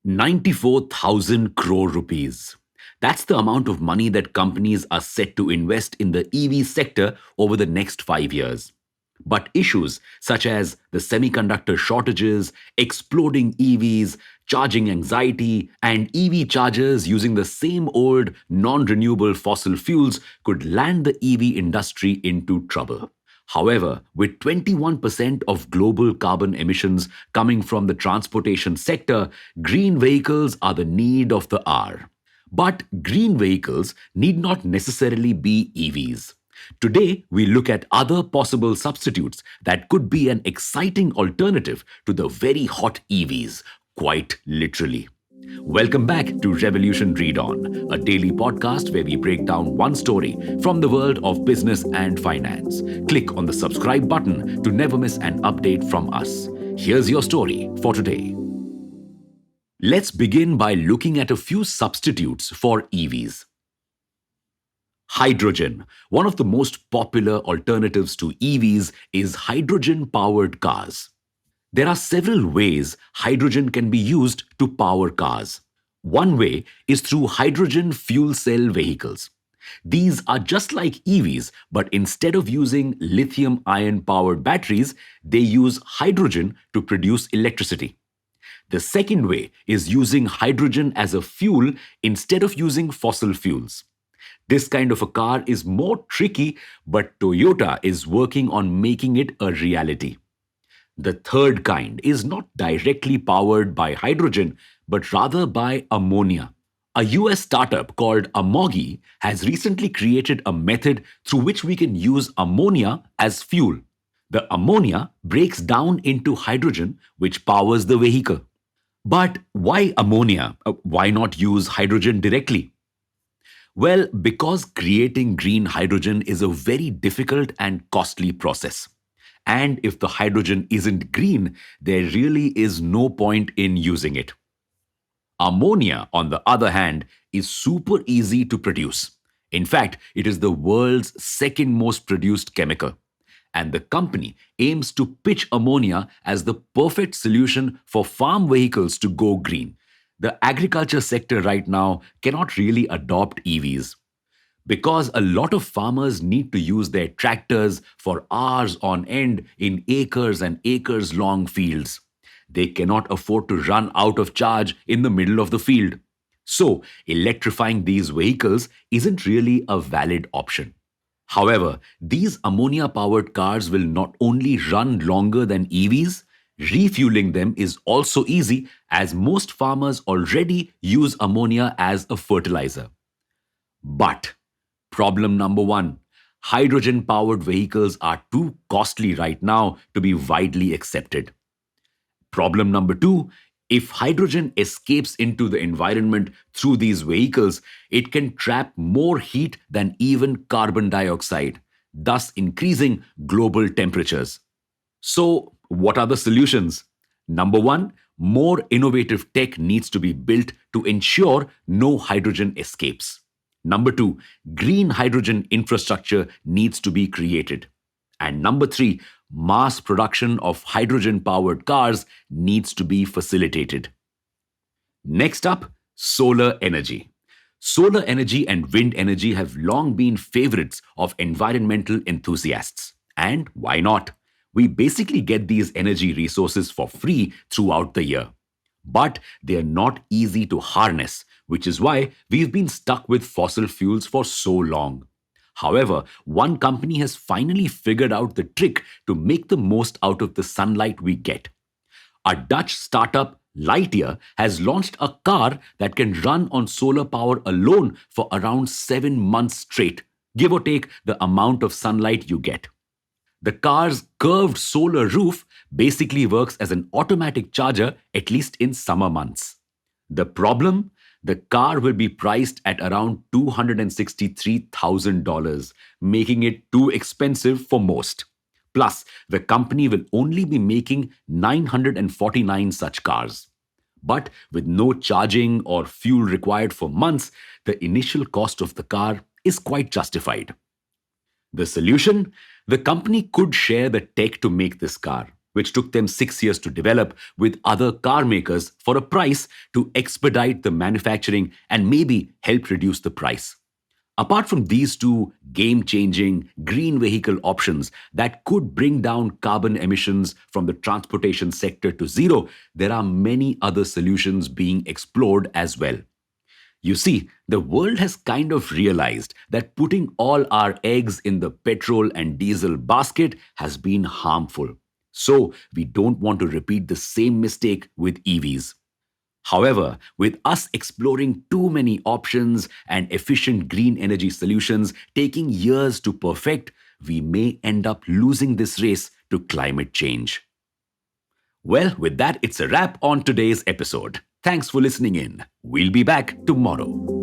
94,000 crore rupees. That's the amount of money that companies are set to invest in the EV sector over the next 5 years. But issues such as the semiconductor shortages, exploding EVs, charging anxiety, and EV chargers using the same old non renewable fossil fuels could land the EV industry into trouble. However, with 21% of global carbon emissions coming from the transportation sector, green vehicles are the need of the hour. But green vehicles need not necessarily be EVs. Today, we look at other possible substitutes that could be an exciting alternative to the very hot EVs, quite literally. Welcome back to Revolution Read On, a daily podcast where we break down one story from the world of business and finance. Click on the subscribe button to never miss an update from us. Here's your story for today. Let's begin by looking at a few substitutes for EVs. Hydrogen. One of the most popular alternatives to EVs is hydrogen powered cars. There are several ways hydrogen can be used to power cars. One way is through hydrogen fuel cell vehicles. These are just like EVs, but instead of using lithium ion powered batteries, they use hydrogen to produce electricity. The second way is using hydrogen as a fuel instead of using fossil fuels. This kind of a car is more tricky, but Toyota is working on making it a reality. The third kind is not directly powered by hydrogen, but rather by ammonia. A US startup called Amogi has recently created a method through which we can use ammonia as fuel. The ammonia breaks down into hydrogen, which powers the vehicle. But why ammonia? Why not use hydrogen directly? Well, because creating green hydrogen is a very difficult and costly process. And if the hydrogen isn't green, there really is no point in using it. Ammonia, on the other hand, is super easy to produce. In fact, it is the world's second most produced chemical. And the company aims to pitch ammonia as the perfect solution for farm vehicles to go green. The agriculture sector right now cannot really adopt EVs because a lot of farmers need to use their tractors for hours on end in acres and acres long fields. They cannot afford to run out of charge in the middle of the field. So, electrifying these vehicles isn't really a valid option. However, these ammonia powered cars will not only run longer than EVs, refueling them is also easy as most farmers already use ammonia as a fertilizer. But problem number one, hydrogen powered vehicles are too costly right now to be widely accepted. Problem number two, if hydrogen escapes into the environment through these vehicles, it can trap more heat than even carbon dioxide, thus increasing global temperatures. So, what are the solutions? Number one, more innovative tech needs to be built to ensure no hydrogen escapes. Number two, green hydrogen infrastructure needs to be created. And number three, mass production of hydrogen powered cars needs to be facilitated. Next up, solar energy. Solar energy and wind energy have long been favorites of environmental enthusiasts. And why not? We basically get these energy resources for free throughout the year. But they are not easy to harness, which is why we've been stuck with fossil fuels for so long. However, one company has finally figured out the trick to make the most out of the sunlight we get. A Dutch startup, Lightyear, has launched a car that can run on solar power alone for around 7 months straight, give or take the amount of sunlight you get. The car's curved solar roof basically works as an automatic charger, at least in summer months. The problem? The car will be priced at around $263,000, making it too expensive for most. Plus, the company will only be making 949 such cars. But with no charging or fuel required for months, the initial cost of the car is quite justified. The solution? The company could share the tech to make this car. which took them 6 years to develop with other car makers for a price to expedite the manufacturing and maybe help reduce the price. Apart from these two game changing green vehicle options that could bring down carbon emissions from the transportation sector to zero, there are many other solutions being explored as well. You see, the world has kind of realized that putting all our eggs in the petrol and diesel basket has been harmful. So, we don't want to repeat the same mistake with EVs. However, with us exploring too many options and efficient green energy solutions taking years to perfect, we may end up losing this race to climate change. Well, with that, it's a wrap on today's episode. Thanks for listening in. We'll be back tomorrow.